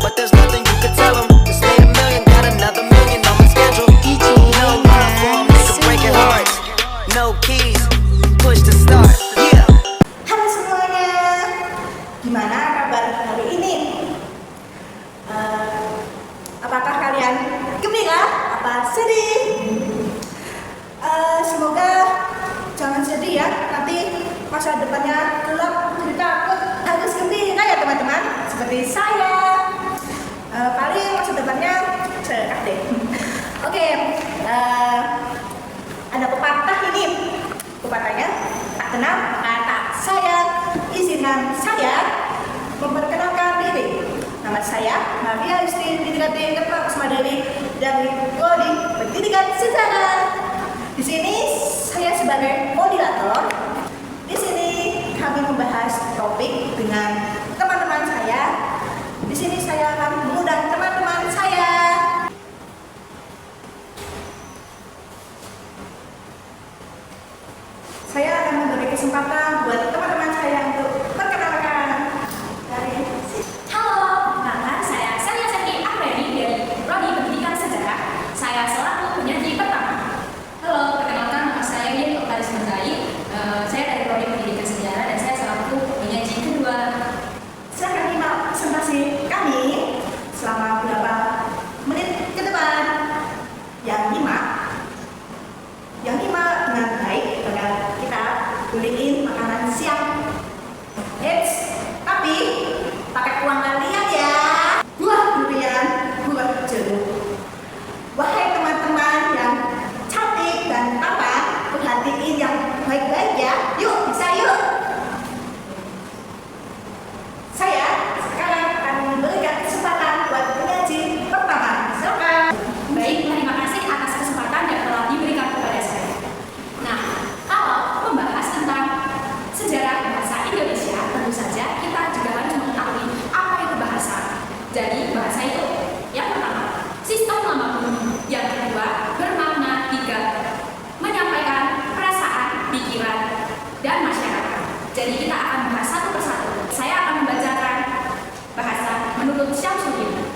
but there's nothing you can tell them. Just made a million, got another million on my schedule. No love for 'em, nigga breaking hearts. No keys, push to start. Yeah. Halo semuanya, gimana kabar hari ini? Apakah kalian gembira? Apa sedih? Semoga jangan sedih ya, nanti masa depannya gelap, jadi takut. Harus gembira ya teman-teman, seperti saya. Paling masa depannya cerah deh. Oke, ada pepatah ini. Pepatahnya, tak kenal kata saya, izinkan saya memperkenalkan diri. Nama saya Maria Isti Widiati Ketua Kusmadani dari Prodi Pendidikan Sejarah. Di sini saya sebagai moderator. Di sini kami membahas topik dengan teman-teman saya. Di sini saya akan mengundang teman-teman saya. Saya akan memberi kesempatan buat teman-teman saya untuk perkenalkan dari Halo, nama saya Celia Seti Apreni dari Prodi Pendidikan Sejarah. Saya selaku penyaji pertama. Halo, perkenalkan nama saya Yeni Oktaris Mendai. Saya dari Prodi Pendidikan Sejarah dan saya selaku penyaji kedua. Silakan nyimak presentasi kami selama beberapa menit ke depan. Yang nyimak dengan baik bakal kita beliin makanan siang. Tapi pakai uang kalian ya. Buah durian, buah jeruk. Wahai teman-teman yang cantik dan tampan, perhatiin yang baik-baik ya. Yuk, bisa yuk. Saya sekarang akan memberikan kesempatan buat penyaji pertama. Silakan. Baik, terima kasih atas kesempatan yang telah diberikan kepada saya. Nah, kalau membahas tentang sejarah bahasa Indonesia, tentu saja kita juga harus mengetahui apa itu bahasa. Jadi, bahasa itu yang pertama, sistem lambang bunyi. Yang kedua, bermakna tiga, menyampaikan perasaan, pikiran, dan masyarakat. Jadi, kita akan bahas satu persatu. Saya akan membacakan bahasa menurut Syamsuddin.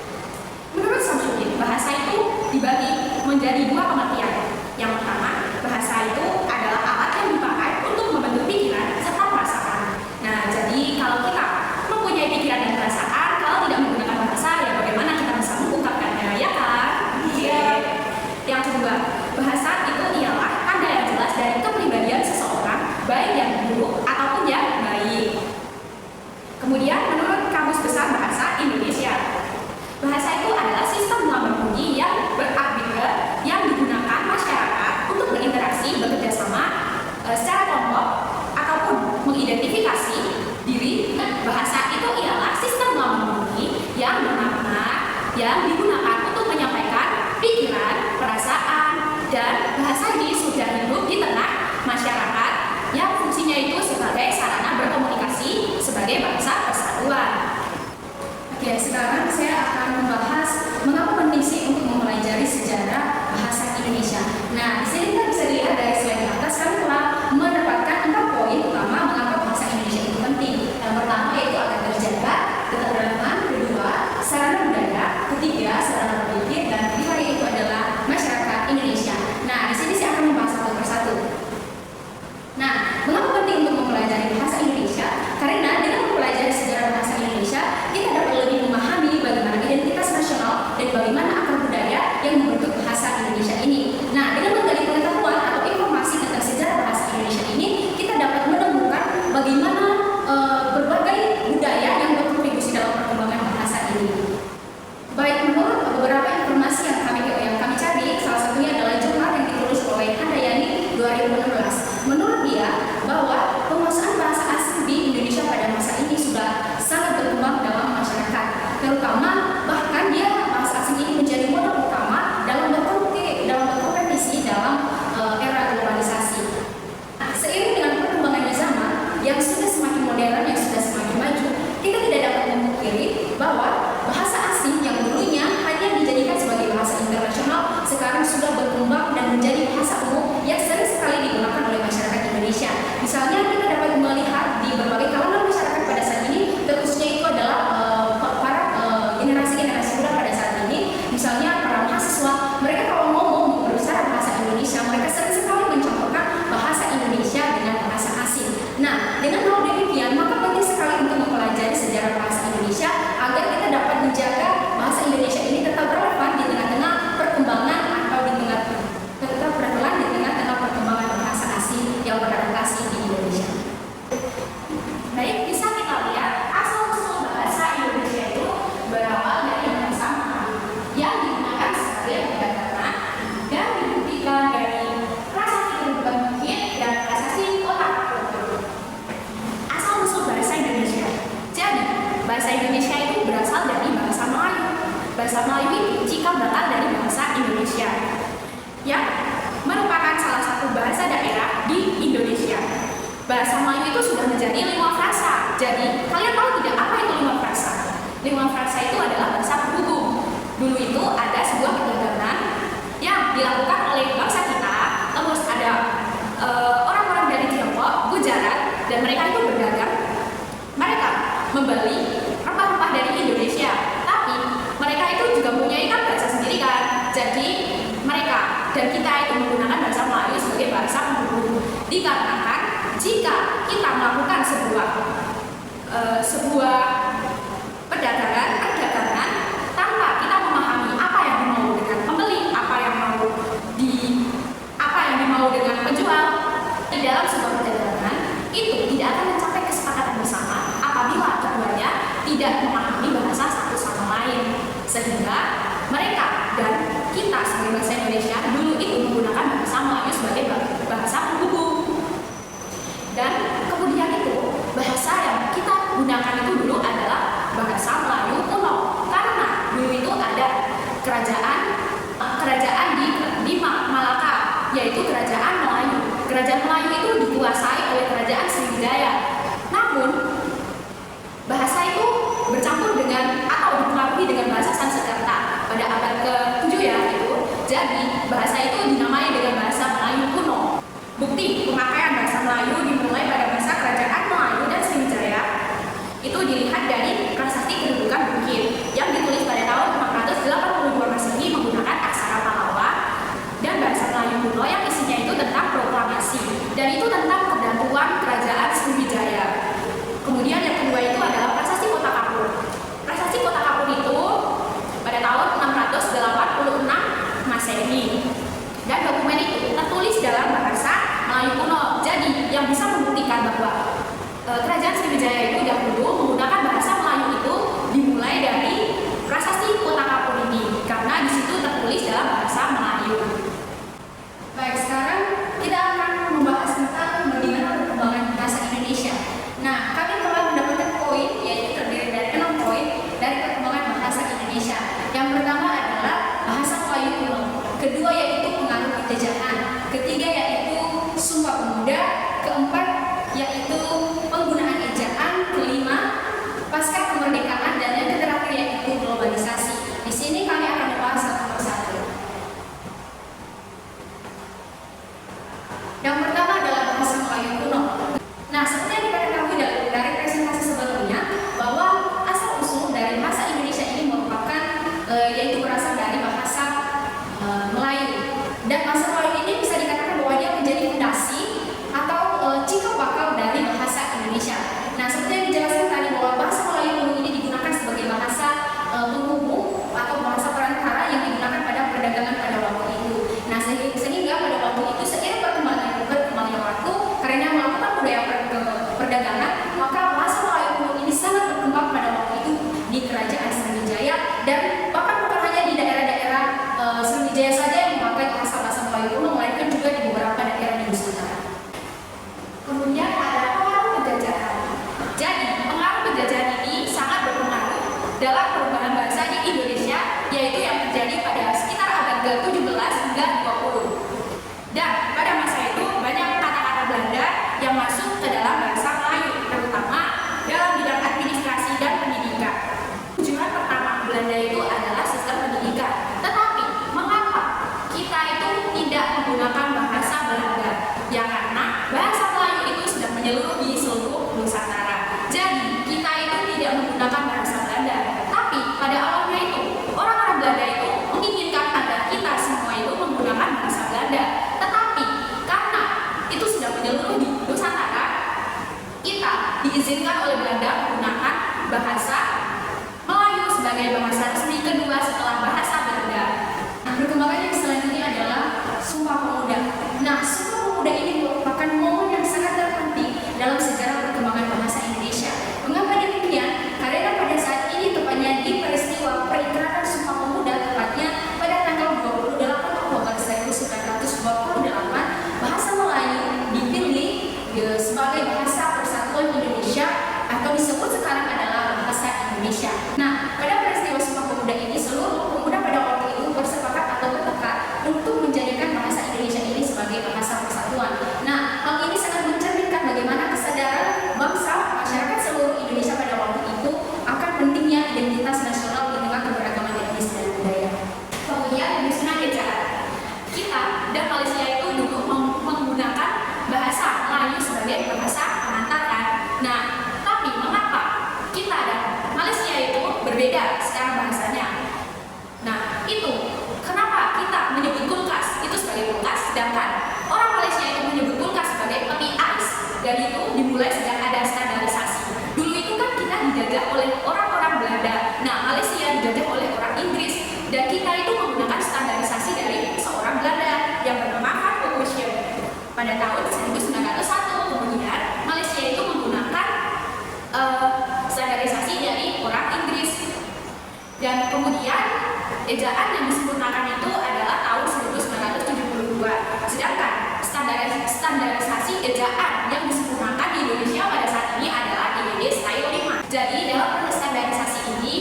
Menurut Syamsuddin, bahasa itu dibagi menjadi dua pengertian. Yang pertama, bahasa itu adalah alat yang dipakai untuk membentuk pikiran serta perasaan. Nah, jadi kalau kita mempunyai pikiran dan perasaan, kalau tidak menggunakan bahasa, ya bagaimana kita bisa mengungkapkannya, ya kan? Iya. Yang kedua, bahasa itu ialah tanda yang jelas dari kepribadian seseorang, baik yang buruk ataupun yang baik. Kemudian, menurut Kamus Besar Bahasa Indonesia, bahasa itu adalah sistem lambang bunyi yang beragregat yang digunakan masyarakat untuk berinteraksi, bekerja sama secara kelompok ataupun mengidentifikasi diri. Bahasa itu ialah sistem lambang bunyi yang bermakna yang digunakan untuk menyampaikan pikiran, perasaan, dan bahasa ini sudah hidup di tengah masyarakat yang fungsinya itu sebagai sarana berkomunikasi sebagai bangsa persatuan. Oke, sekarang saya akan membahas mengapa penting sih untuk mempelajari sejarah bahasa Indonesia. Nah, di sini kita bisa dilihat dari slide di atas, kami telah mendapatkan 4 poin utama mengapa bahasa Indonesia itu penting. Yang pertama yaitu agar terjaga, tetap relevan. Kedua, sarana budaya. Ketiga, sarana berpikir. Dan kelima yaitu adalah masyarakat Indonesia. Nah, di sini saya akan membahas satu persatu. Nah, mengapa penting untuk mempelajari bahasa Indonesia? Karena dengan mempelajari sejarah bahasa Indonesia, kita dapat lebih memahami bagaimana identitas nasional dan bagaimana akar budaya yang membentuk bahasa Indonesia ini. Nah, dengan menggali pengetahuan atau informasi tentang sejarah bahasa Indonesia ini, kita dapat menemukan bagaimana berbagai budaya yang berkontribusi dalam perkembangan bahasa ini. Baik, menurut beberapa informasi yang kami cari, salah satunya adalah jurnal yang ditulis oleh Handayani 2016. Menurut dia bahwa penguasaan bahasa asing di Indonesia pada masa ini sudah sangat berkembang dalam masyarakat, terutama bahkan dia bahasa asing ini menjadi modal utama dalam berkompetisi dalam era globalisasi. Nah, seiring dengan perkembangan zaman yang sudah semakin modern, yang sudah semakin maju, kita tidak dapat memungkiri bahwa bahasa asing yang dulunya hanya dijadikan sebagai bahasa internasional sekarang sudah berkembang dan menjadi bahasa umum yang sering sekali digunakan oleh masyarakat Indonesia. Misalnya kita dapat melihat di berbagai kalangan masyarakat pada saat ini, terkhususnya itu adalah para generasi bahasa Melayu ini jika berasal dari bahasa Indonesia, yang merupakan salah satu bahasa daerah di Indonesia. Bahasa Melayu itu sudah menjadi lingua frasa. Jadi, kalian tahu tidak apa itu lingua frasa? Lingua frasa itu adalah bahasa penghubung. Dulu itu ada sebuah perdagangan yang dilakukan oleh bangsa kita, terus ada orang-orang dari Tiongkok, Gujarat, dan mereka itu berdagang. Mereka membeli rempah-rempah dari Indonesia, tapi mereka itu juga mempunyai kan bahasa sendiri kan. Jadi mereka dan kita itu menggunakan bahasa Melayu sebagai bahasa penghubung. Dikarenakan jika kita melakukan sebuah perdagangan tanpa kita memahami apa yang dimau dengan pembeli, apa yang dimau dengan penjual di dalam sebuah perdagangan, itu tidak akan mencapai kesepakatan bersama apabila keduanya tidak memahami bahasa satu sama lain, sehingga mereka dan kita sebagai bangsa Indonesia dulu itu menggunakan bahasa Melayu sebagai bahasa penghubung. Dan kemudian itu bahasa yang kita gunakan itu dulu adalah bahasa Melayu kuno, karena dulu itu ada kerajaan di Malaka, yaitu kerajaan Melayu. Kerajaan Melayu itu dikuasai oleh kerajaan Sriwijaya. Namun bahasa itu bercampur dengan atau dipengaruhi dengan bahasa Sanskerta pada abad ke-7 ya itu. Jadi bahasa itu dinamai dengan bahasa Melayu kuno. Bukti pemakaian bahasa Melayu dimulai pada masa kerajaan Melayu dan Sriwijaya itu dilihat dari prasasti kedudukan bukit yang ditulis pada tahun 482 Masehi menggunakan aksara Pallawa dan bahasa Melayu kuno yang isinya itu tentang proklamasi dan itu tentang persatuan kerajaan Sriwijaya. Kemudian yang kedua itu adalah prasasti Kota Kapur. Prasasti Kota Kapur itu pada tahun 686 Masehi dan dokumen itu tertulis dalam bahasa Melayu kuno. Jadi yang bisa membuktikan bahwa kerajaan Sriwijaya itu dahulu menggunakan bahasa Melayu itu dimulai dari prasasti Kota Kapur ini karena di situ tertulis dalam bahasa Melayu. Baik, sekarang kita akan membahas tentang bagaimana perkembangan bahasa Indonesia. Nah, kami telah mendapatkan poin yaitu terdiri dari 6 poin dari perkembangan bahasa Indonesia. Yang pertama adalah bahasa Melayu kuno, kedua yaitu pengaruh penjajahan, ketiga yaitu Sumpah Pemuda, keempat yaitu penggunaan ejaan, kelima pasca kemerdekaan, dan yang terakhir yaitu globalisasi. Di sini kami akan membahas satu persatu. Yang pertama adalah bahasa Melayu kuno. Nah, seperti yang kita ketahui dari presentasi sebelumnya bahwa asal usul dari bahasa Indonesia ini merupakan yaitu berasal dari bahasa Melayu. Dan bahasa Melayu ini bisa dikatakan bahwa dia menjadi fondasi atau cikal bakal dari bahasa Indonesia. Nah, seperti yang dijelaskan tadi bahwa bahasa Melayu kuno ini digunakan sebagai bahasa penghubung atau bahasa perantara yang digunakan pada perdagangan pada waktu itu. Nah, sehingga pada waktu itu seiring berkembangnya waktu karena melakukan budaya perdagangan, maka bahasa Melayu kuno ini sangat berkembang pada waktu itu di kerajaan Sriwijaya dan bahkan bukan hanya di daerah-daerah Sriwijaya saja yang memakai bahasa Melayu kuno, melainkan juga di beberapa daerah di Nusantara. Kemudian ada pengaruh penjajahan. Jadi pengaruh penjajahan ini sangat berpengaruh dalam perubahan bahasa di Indonesia, yaitu yang terjadi pada sekitar abad ke-17 hingga 20. Dan pada masa itu banyak kata-kata Belanda yang masuk ke dalam bahasa Melayu, terutama dalam bidang administrasi dan pendidikan. Tujuan pertama Belanda itu adalah sistem pendidikan. Tetapi mengapa kita itu tidak menggunakan bahasa Belanda? Ya karena bahasa Melayu itu sudah menyeluruh di seluruh Nusantara. Jadi kita itu tidak menggunakan bahasa Belanda. Tapi pada awalnya itu orang-orang Belanda itu menginginkan agar kita semua itu menggunakan bahasa Belanda. Tetapi karena itu sudah menyeluruh di Nusantara, kita diizinkan oleh Belanda menggunakan bahasa Melayu sebagai bahasa resmi kedua setelah bahasa Belanda. Nah, perkembangan yang selanjutnya adalah Sumpah Pemuda. Nah, Sumpah Pemuda ini merupakan momen yang sangat terpenting dalam sejarah perkembangan bahasa Indonesia. Mengapa demikian? Karena pada saat ini tepatnya di peristiwa perikraran Sumpah Pemuda, tepatnya pada tanggal 28 Oktober 1928, bahasa Melayu dipilih sebagai bahasa persatuan Indonesia atau disebut sekarang adalah bahasa Indonesia. Nah, pada peristiwa Sumpah Pemuda ini seluruh berbeda secara bahasanya. Nah, itu kenapa kita menyebut kulkas itu sebagai kulkas, sedangkan orang Malaysia itu menyebut kulkas sebagai peti ais. Dan itu dimulai sejak ada standarisasi. Dulu itu kan kita dijajah oleh orang-orang Belanda. Nah, Malaysia dijajah oleh orang Inggris, dan kita itu menggunakan standarisasi dari seorang Belanda yang bernama Van Occasion pada tahun 1901. Kemudian Malaysia itu menggunakan standarisasi dari orang Inggris, dan kemudian ejaan yang disempurnakan itu adalah tahun 1972. Sedangkan standarisasi ejaan yang disempurnakan di Indonesia pada saat ini adalah DBD Style 5. Jadi dalam proses standarisasi ini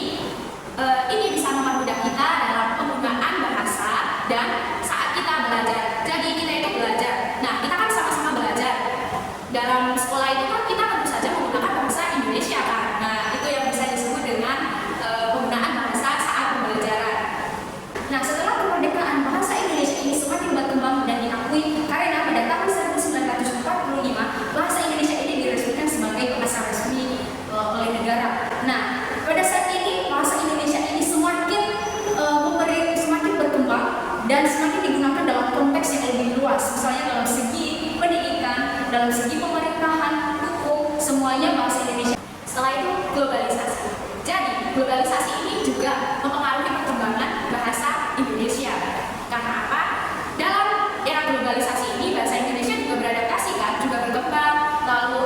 bisa mempermudah kita dalam penggunaan bahasa dan saat kita belajar. Jadi kita itu belajar. Nah, kita kan sama-sama belajar. Dalam sekolah itu kan kita tentu saja menggunakan bahasa Indonesia kan. Nah, itu yang bisa disebut dengan penggunaan bahasa saat pembelajaran. Nah, setelah kemerdekaan, bahasa Indonesia ini semakin berkembang dan diakui karena pada tahun 1945 bahasa Indonesia ini diresmikan sebagai bahasa resmi oleh negara. Nah, pada saat ini bahasa Indonesia ini semakin berkembang dan semakin digunakan dalam konteks yang lebih luas, misalnya dalam segi pendidikan, dalam segi pemerintahan, hukum, semuanya bahasa Indonesia. Setelah itu globalisasi. Jadi globalisasi ini juga mempengaruhi perkembangan bahasa Indonesia. Karena apa? Dalam era globalisasi ini bahasa Indonesia juga beradaptasi kan, juga berkembang. Lalu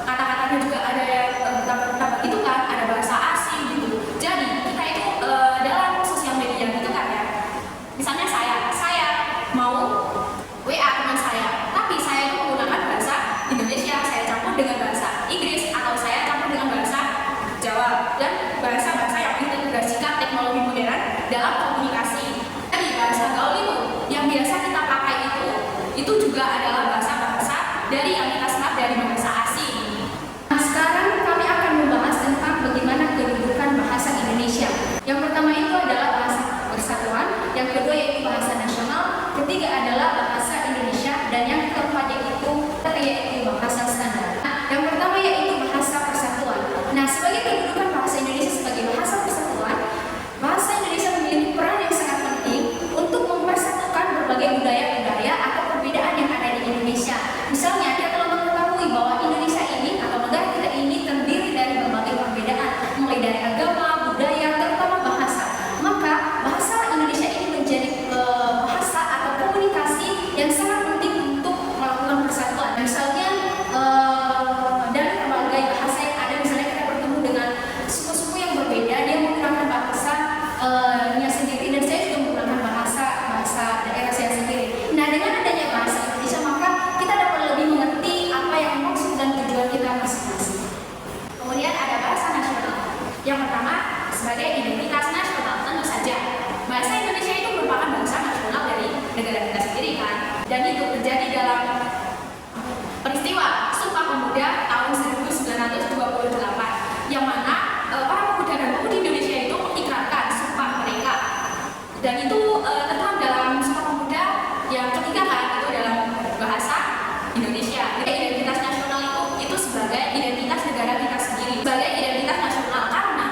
kata-katanya juga ada yang bertambah gitu kan, ada bahasa asing gitu. Jadi kita itu dalam sosial media gitu kan ya. Misalnya saya mau WA teman saya, tapi saya itu menggunakan bahasa Indonesia, saya campur dengan bahasa Inggris atau saya campur dengan bahasa Jawa dan bahasa-bahasa yang mengintegrasikan teknologi modern dalam komunikasi. Jadi bahasa gaul itu yang biasa kita pakai itu juga adalah bahasa-bahasa dari yang kita serap dari bahasa asing. Nah, sekarang kami akan membahas tentang bagaimana kedudukan bahasa Indonesia. Yang pertama itu adalah bahasa persatuan, yang kedua yaitu bahasa nasional, ketiga adalah bahasa Indonesia, dan yang keempat yaitu bahasa standar. Nah, yang pertama yaitu bahasa persatuan. Nah, sebagai kedudukan bahasa Indonesia sebagai bahasa persatuan, bahasa Indonesia memiliki peran yang sangat penting untuk mempersatukan berbagai budaya-budaya atau perbedaan yang ada di Indonesia. Misalnya, kita telah mengetahui bahwa Indonesia ini atau negara kita ini terdiri dari berbagai perbedaan, mulai dari agama, budaya, terutama bahasa. Maka bahasa Indonesia ini menjadi bahasa atau komunikasi yang sangat penting untuk melakukan persatuan. Misalnya dari berbagai bahasa yang ada, misalnya kita bertemu dengan suku-suku yang berbeda, dia menggunakan bahasanya sendiri dan saya juga menggunakan bahasa daerah saya sendiri. Nah, dengan adanya bahasa Indonesia maka kita dapat lebih mengerti apa yang maksud dan tujuan kita masing-masing. Kemudian ada bahasa nasional. Yang pertama sebagai identitas nasional. Tentu saja bahasa Indonesia itu merupakan bahasa nasional dari negara kita sendiri kan, dan itu terjadi dalam peristiwa Sumpah Pemuda tahun 1928 yang mana para pemuda dan pemudi Indonesia itu mengikrarkan sumpah mereka, dan itu tertuang dalam Sumpah Pemuda yang ketiga kan, itu dalam bahasa Indonesia. Identitas nasional itu sebagai identitas negara kita sendiri, sebagai identitas nasional karena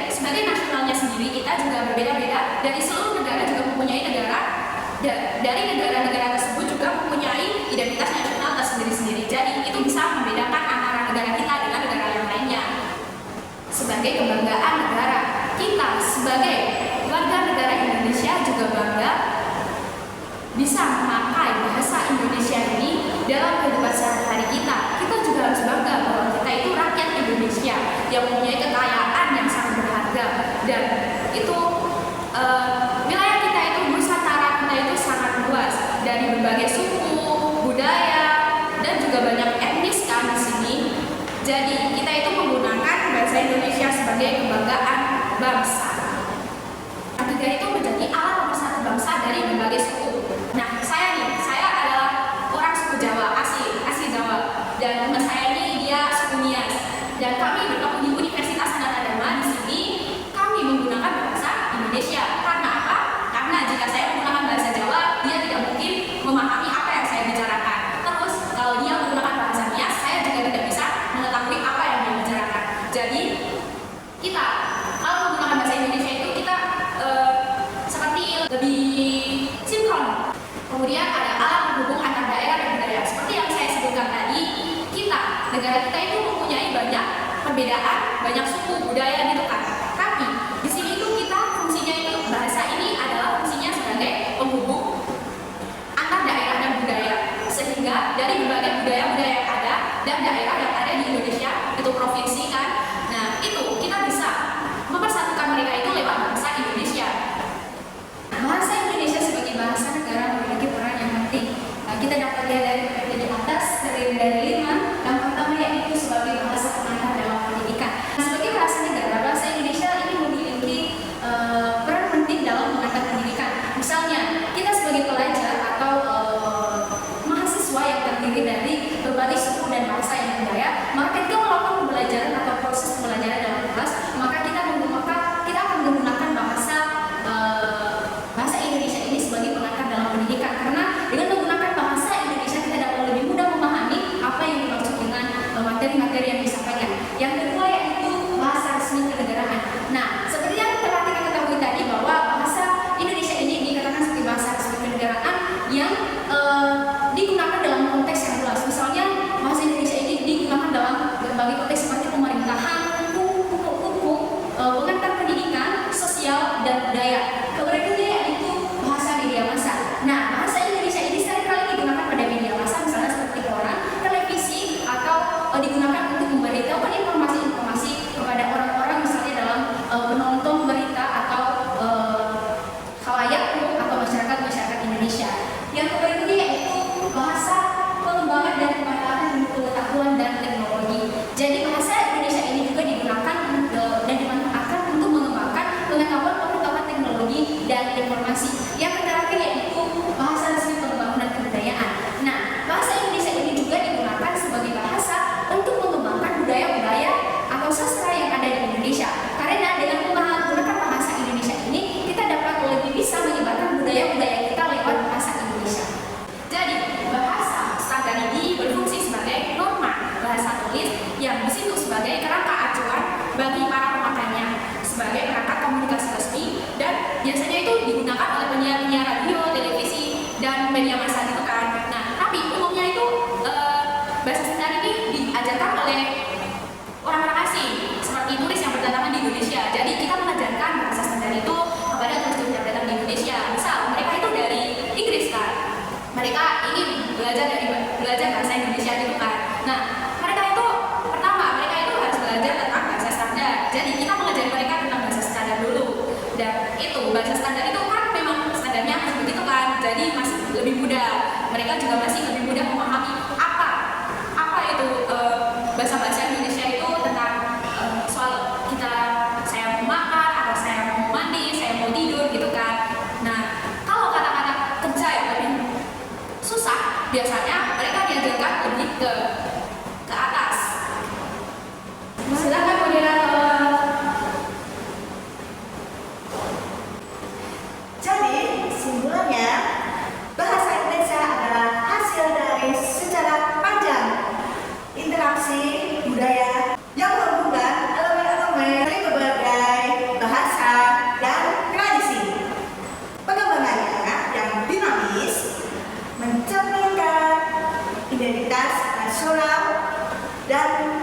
sebagai nasionalnya sendiri kita juga berbeda-beda dari seluruh negara, juga mempunyai negara dari negara-negara tersebut juga mempunyai identitas nasional tersendiri-sendiri. Jadi itu bisa membedakan antara negara kita dengan negara yang lainnya. Sebagai kebanggaan negara, kita sebagai warga negara Indonesia juga bangga bisa memakai bahasa Indonesia ini dalam kehidupan sehari-hari kita. Kita juga harus bangga bahwa kita itu rakyat Indonesia yang mempunyai kekayaan yang sangat berharga, dan itu wilayah kita itu Nusantara kita itu sangat luas dari berbagai suku, budaya, dan juga banyak etnis kan di sini. Jadi kita itu menggunakan bahasa Indonesia sebagai kebanggaan bangsa. Yang ketiga itu menjadi alat pemersatu bangsa dari berbagai suku. Nah, saya adalah orang suku Jawa, asli Jawa, dan teman saya ini dia suku Nias, dan kami bertemu di Universitas Nata Dharma. Di sini kami menggunakan bahasa Indonesia karena Kita kalau menggunakan bahasa Indonesia itu kita seperti lebih sinkron. Kemudian ada alat penghubung antar daerah dan budaya. Seperti yang saya sebutkan tadi, negara kita itu mempunyai banyak perbedaan, banyak suku, budaya gitu kan. Tapi di sini itu kita fungsinya itu bahasa ini adalah fungsinya sebagai penghubung antar daerah dan budaya. Sehingga dari berbagai budaya-budaya yang ada dan daerah yang ada di Indonesia, itu provinsi kan. Nah, itu kita bisa mempersatukan mereka itu lewat bahasa Indonesia. Bahasa Indonesia sebagai bahasa negara memiliki peran yang penting. Kita dapat lihat dari PPT di atas, terdiri dari 5. Yang pertama yaitu sebagai bahasa pengantar dalam pendidikan. Sebagai bahasa negara, bahasa Indonesia ini memiliki peran penting dalam mengantar pendidikan. Misalnya, kita sebagai pelajar atau mahasiswa yang terdiri dari berbagai suku dan bahasa yang berbeda, maka ketika melakukan pembelajaran atau proses pembelajaran dalam kelas, maka kita akan menggunakan bahasa Indonesia ini sebagai pengantar dalam pendidikan. Karena dengan menggunakan bahasa Indonesia kita dapat lebih mudah memahami apa yang dimaksud dengan materi-materi yang disampaikan. Yang kedua yaitu bahasa resmi kenegaraan. Nah, seperti yang telah kita ketahui tadi bahwa bahasa Indonesia ini dikatakan sebagai bahasa resmi kenegaraan yang digunakan dalam konteks yang luas. Misalnya bahasa Indonesia ini digunakan dalam berbagai konteks seperti pemerintahan, hukum, pengantar pendidikan, sosial, dan budaya. Kemudian yaitu bahasa media massa. Nah, bahasa Indonesia ini seringkali digunakan pada media massa, misalnya seperti koran, televisi, atau digunakan untuk memberitahukan informasi-informasi kepada orang-orang, misalnya dalam penonton berita atau khalayak umum atau masyarakat Indonesia. Yang kemudian yaitu bahasa pengembangan dan pemanfaatan ilmu pengetahuan dan teknologi. Jadi bahasa Indonesia ini juga digunakan dan dimanfaatkan untuk mengembangkan pengetahuan teknologi dan informasi. Yang terakhir yaitu bahasa resmi pembangunan kebudayaan. Nah, bahasa Indonesia ini juga digunakan sebagai bahasa untuk mengembangkan budaya-budaya atau sastra yang ada di Indonesia. Karena dengan menggunakan bahasa Indonesia ini, kita dapat lebih bisa menyebarkan budaya-budaya kita lewat bahasa Indonesia. Jadi, bahasa standar ini berfungsi sebagai norma bahasa tulis yang di situ sebagai kerangka acuan bagi para pemakainya, sebagai perangkat komunikasi resmi, dan biasanya itu digunakan oleh penyiar-penyiar radio, televisi, dan media massa gitu kan. Nah, tapi umumnya itu bahasa standar ini diajarkan oleh orang-orang asing, seperti turis yang berdatangan di Indonesia. Jadi kita mengajarkan bahasa standar itu kepada turis-turis yang datang di Indonesia. Misal mereka itu dari Inggris kan, mereka ingin belajar bahasa Indonesia gitu kan. Nah, mereka itu harus belajar tentang bahasa standar. Jadi kita mengajari mereka tentang bahasa standar dulu. Dan itu bahasa standar itu kan memang standarnya masih begitu kan. Jadi masih lebih mudah. Mereka juga masih lebih mudah memahami apa itu bahasa-bahasa Indonesia itu tentang soal saya mau makan atau saya mau mandi, saya mau tidur gitu kan. Nah, kalau kata-kata kerja yang lebih susah, biasanya mereka diajarkan lebih ke atas. Silakan moderator. Jadi, kesimpulannya, bahasa Indonesia adalah hasil dari sejarah panjang interaksi budaya yang menghubungkan elemen-elemen dari berbagai bahasa dan tradisi. Pengembangannya yang dinamis mencerminkan identitas nasional dan